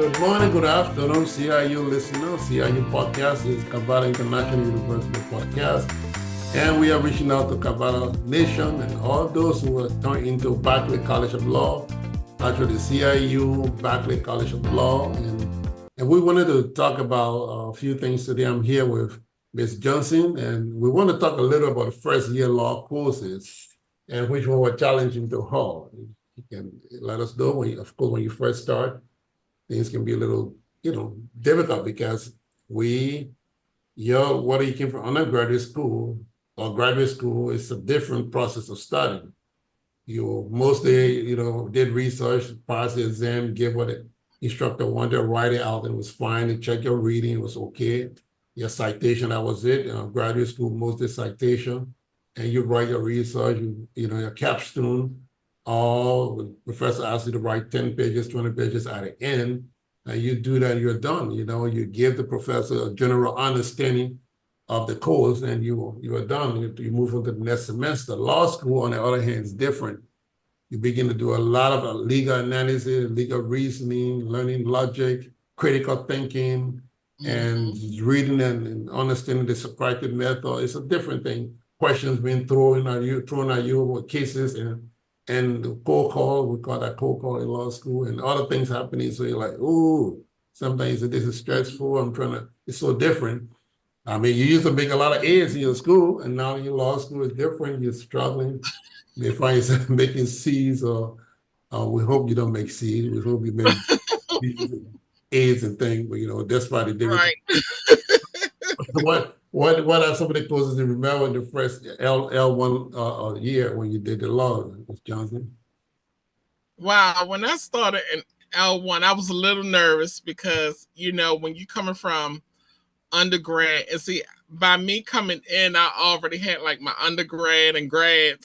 Good morning, good afternoon, CIU listeners. CIU podcast is Kampala International University podcast. And we are reaching out to Kampala Nation and all those who are turned into Berkeley College of Law, actually CIU, Berkeley College of Law. And we wanted to talk about a few things today. I'm here with Ms. Johnson, and we want to talk a little about first year law courses and which one were challenging to her. You can let us know when of course, when you first start things can be a little, difficult because whether you came from undergraduate school or graduate school, it's a different process of studying. You mostly, did research, pass the exam, give what the instructor wanted, write it out, and it was fine. And check your reading, it was okay. Your citation, that was it. Graduate school, mostly citation, and you write your research, your capstone. All the professor asks you to write 10 pages, 20 pages at the end, and you do that, you're done. You give the professor a general understanding of the course, and you are done. You move on to the next semester. Law school, on the other hand, is different. You begin to do a lot of legal analysis, legal reasoning, learning logic, critical thinking, and reading and understanding the Socratic method. It's a different thing. Questions being thrown at you with cases and the cold call, we call that cold call in law school, and other things happening. So you're like, ooh, sometimes this is stressful. It's so different. I mean, you used to make a lot of A's in your school, and now your law school is different. You're struggling. You may find yourself making C's, or we hope you don't make C's. We hope you make B's and A's and things, but that's probably difficult. Right. What are some of the courses you remember in the first L1 year when you did the law, Ms. Johnson? Wow. When I started in L1, I was a little nervous because, when you coming from undergrad, and see, by me coming in, I already had like my undergrad and grad.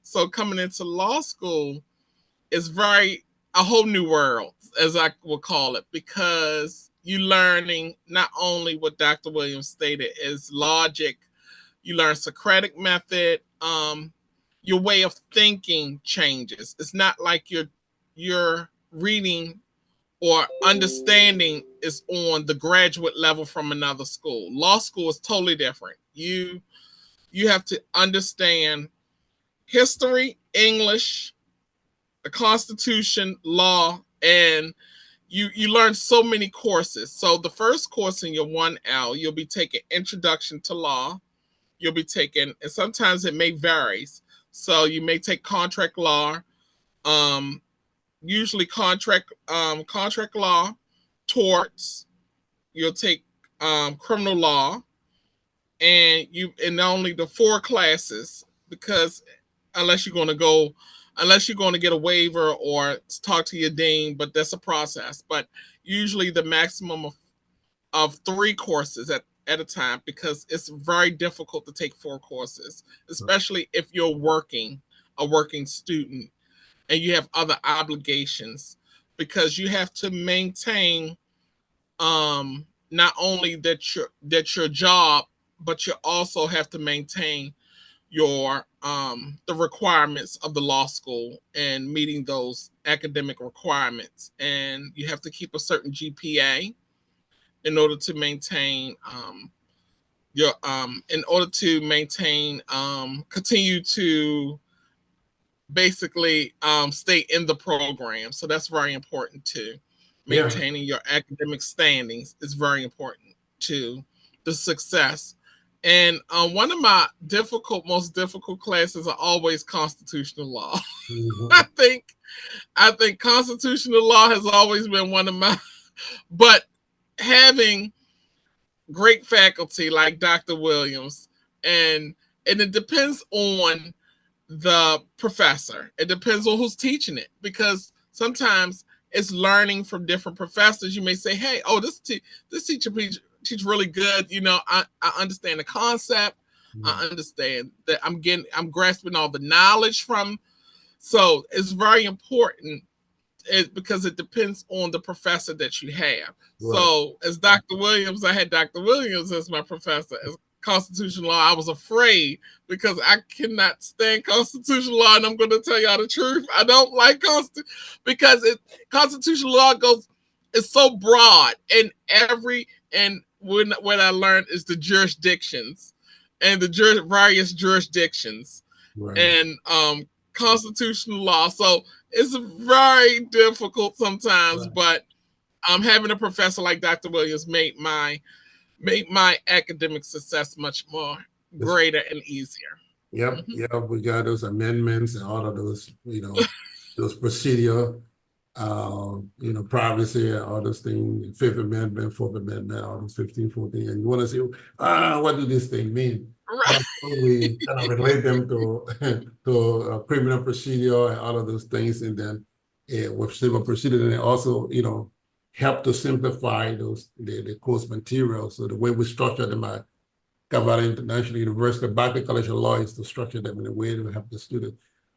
So coming into law school is a whole new world, as I would call it, because you learning not only what Dr. Williams stated is logic, you learn Socratic method. Your way of thinking changes. It's not like you're reading or understanding is on the graduate level from another school. Law school is totally different. You have to understand history, English, the Constitution, law, and you learn so many courses. So the first course in your 1L, you'll be taking Introduction to Law. You'll be taking, and sometimes it may varies. So you may take contract law, um, usually contract law, torts. You'll take criminal law, and only the four classes, because unless you're going to go unless you're going to get a waiver or talk to your dean, but that's a process. But usually the maximum of three courses at a time, because it's very difficult to take four courses, especially if you're a working student, and you have other obligations, because you have to maintain not only that your job, but you also have to maintain your the requirements of the law school and meeting those academic requirements, and you have to keep a certain GPA in order to maintain your in order to maintain continue to basically stay in the program. So that's very important too. Yeah, Maintaining your academic standings is very important to the success. And one of my most difficult classes are always constitutional law. I mhm. think I think constitutional law has always been one of my, but having great faculty like Dr. Williams, and it depends on the professor. It depends on who's teaching it, because sometimes it's learning from different professors. You may say, "Hey, oh, this teacher teach really good. I understand the concept. I understand that I'm grasping all the knowledge from." So it's very important, because it depends on the professor that you have. Right. So as Dr. Williams, I had Dr. Williams as my professor as constitutional law. I was afraid because I cannot stand constitutional law, and I'm going to tell y'all the truth. I don't like constitutional law goes. It's so broad, and what I learned is the jurisdictions and the various jurisdictions Right. and constitutional law. So it's very difficult sometimes, Right. but having a professor like Dr. Williams made my academic success much more It's, greater and easier. yep. Hmm. Yep. We got those amendments and all of those, those procedure, privacy and all those things, Fifth Amendment, Fourth Amendment, all those 15, 14, and you want to say, what do this thing mean? Right. But we kind of relate them to criminal procedure and all of those things, and then with civil procedure, and it also, help to simplify the course material. So the way we structure them at Cavalier International University, Berkeley College of Law is to structure them in a way to help the student.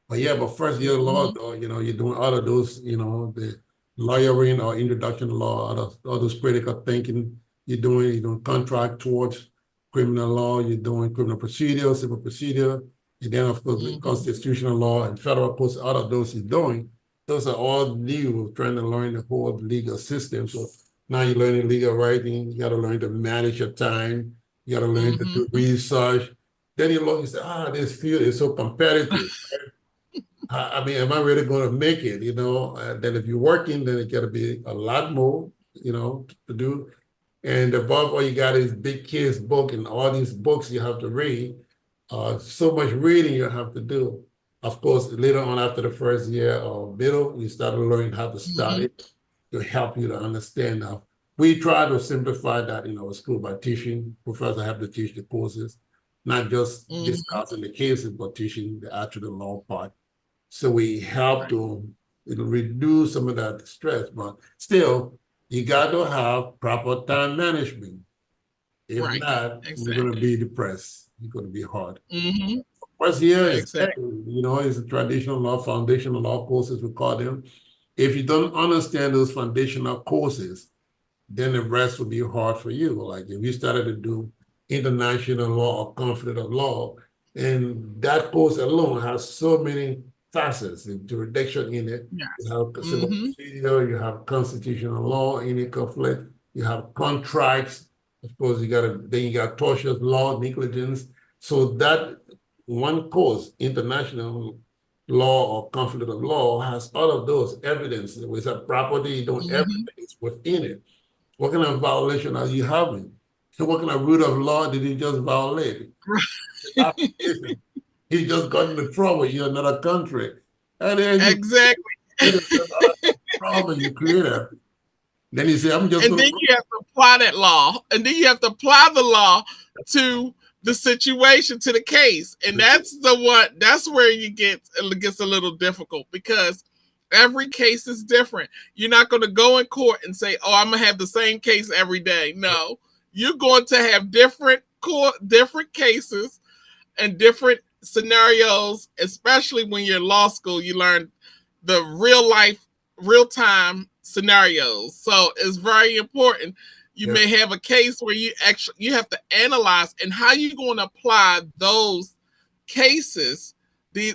But yeah, but first year law, Hmm. though, you're doing all of those, the lawyering or introduction to law, all those critical thinking you're doing contract towards criminal law, you're doing criminal procedure, civil procedure, and then of course the Hmm. constitutional law and federal courts, all of those you're doing. Those are all new, trying to learn the whole legal system. So now you're learning legal writing, you got to learn to manage your time, you got to learn to do Hmm. research. Then you look and say, this field is so competitive. I mean, am I really going to make it? Then if you're working, then it got to be a lot more, to do. And above all, you got is big kids book and all these books you have to read. So much reading you have to do. Of course, later on after the first year or middle, you start learning how to Hmm. study to help you to understand. Now, we try to simplify that in our school by teaching. Professors have to teach the courses, not just Hmm. discussing the cases, but teaching the actual law part. So we help to reduce some of that stress, but still, you got to have proper time management. If Right. not, you're going to Exactly. be depressed. You're going to be hard. Hmm. First year is, Exactly. is a traditional law, foundational law courses, we call them. If you don't understand those foundational courses, then the rest will be hard for you. Like if you started to do international law or conflict of law, and that course alone has so many facets, the jurisdiction in it. Yes. You have civil Hmm. procedure, you have constitutional law in a conflict, you have contracts. Of course, you got tortious law, negligence. So that one course, international law or conflict of law, has all of those evidence. With a property, don't Hmm. everything is within it. What kind of violation are you having? So what kind of rule of law did he just violate? Application. He just got into trouble in another country. And then you Exactly. create a problem you created. Then you say, I'm just And going then to. you have to apply that law, and then you have to apply the law to the situation, to the case, and that's where it gets a little difficult because every case is different. You're not going to go in court and say, "Oh, I'm gonna have the same case every day." No, you're going to have different cases and different scenarios, especially when you're in law school. You learn the real life, real time scenarios. So it's very important. You Yeah, may have a case where you have to analyze and how you going to apply those cases,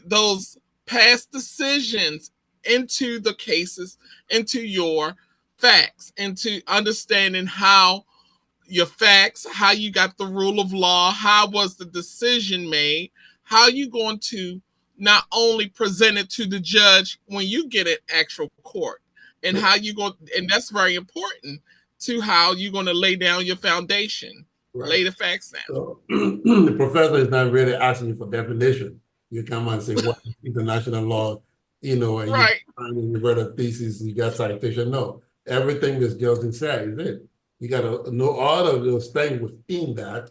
those past decisions into the cases, into your facts, into understanding how your facts, how you got the rule of law, how was the decision made, how you going to not only present it to the judge when you get an actual court, and how you going, and that's very important to how you're going to lay down your foundation, right. lay the facts down. So the professor is not really asking you for definition. You come and say, what is international law? And you Right, find you read a thesis, you got citation. No, everything that's just inside is it. You got to know all of those things within that.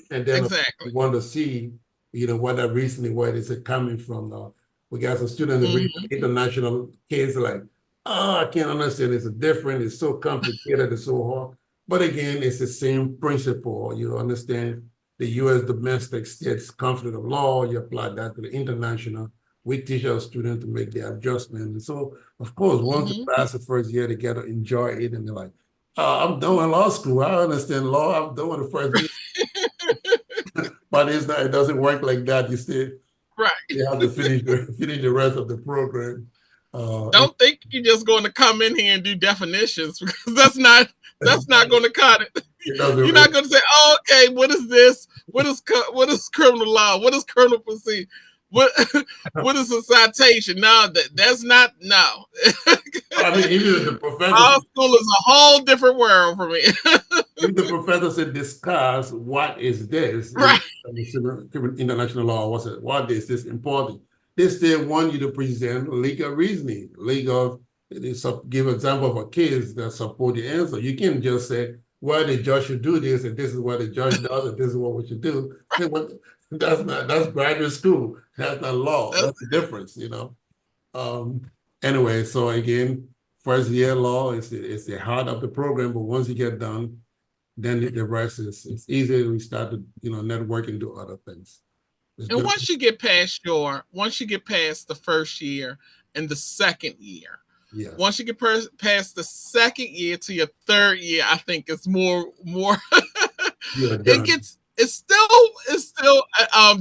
And then exactly. we want to see, what that reasoning, where is it coming from? We got some students that read Mm-hmm, international case like, I can't understand. It's different. It's so complicated. It's so hard. But again, it's the same principle. You understand the U.S. domestic states conflict of law. You apply that to the international. We teach our students to make the adjustment. And so, of course, once they mm-hmm. pass the first year, they get to enjoy it, and they're like, I'm doing law school. I understand law. I'm doing the first year. But it's not, it doesn't work like that. You still Right. you have to finish the rest of the program. It Don't think you're just going to come in here and do definitions because that's not going to cut it. You're not doesn't. going to say, oh, okay, what is this? What is criminal law? What is criminal procedure? What what is a citation? No, that's not no. I mean, even the professors, Law school is a whole different world for me. if the professor said discuss what is this in Right. international law, what is this important? They still want you to present legal reasoning, legal, give example of a case that support the answer. You can't just say, well, the judge should do this, and this is what the judge does, and this is what we should do. That's graduate school. That's not law. That's That's the difference. Um, anyway, so again, first year law is the heart of the program, but once you get done, then the rest is it's easy. We start to network and do other things. It's And just once you get past the first year and the second year, yes, once you get past the second year to your third year, I think it's more. you're it done. gets it's still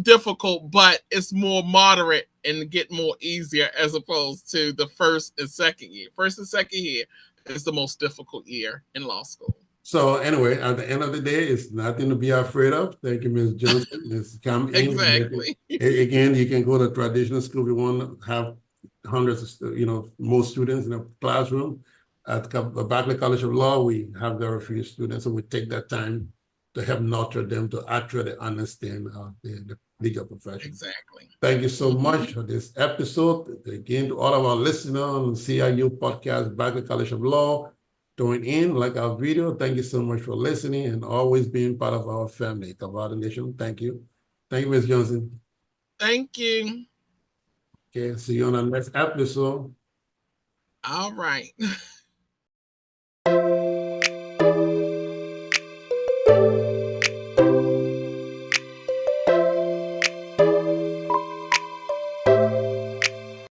difficult, but it's more moderate and get more easier as opposed to the first and second year. First and second year is the most difficult year in law school. So anyway, at the end of the day, it's nothing to be afraid of. Thank you, Ms. Johnson. Let's come in and make it. Exactly. Again, you can go to traditional school if you want to have hundreds of, more students in a classroom. At Berkeley College of Law, we have very few students, so we take that time to help nurture them to actually understand the legal profession. Exactly. Thank you so Mm-hmm. much for this episode. Again, to all of our listeners on CIU podcast, Berkeley College of Law, join in, like our video. Thank you so much for listening and always being part of our family, Cavada Nation. Thank you. Thank you, Ms. Johnson. Thank you. Okay, see you on the next episode. All right.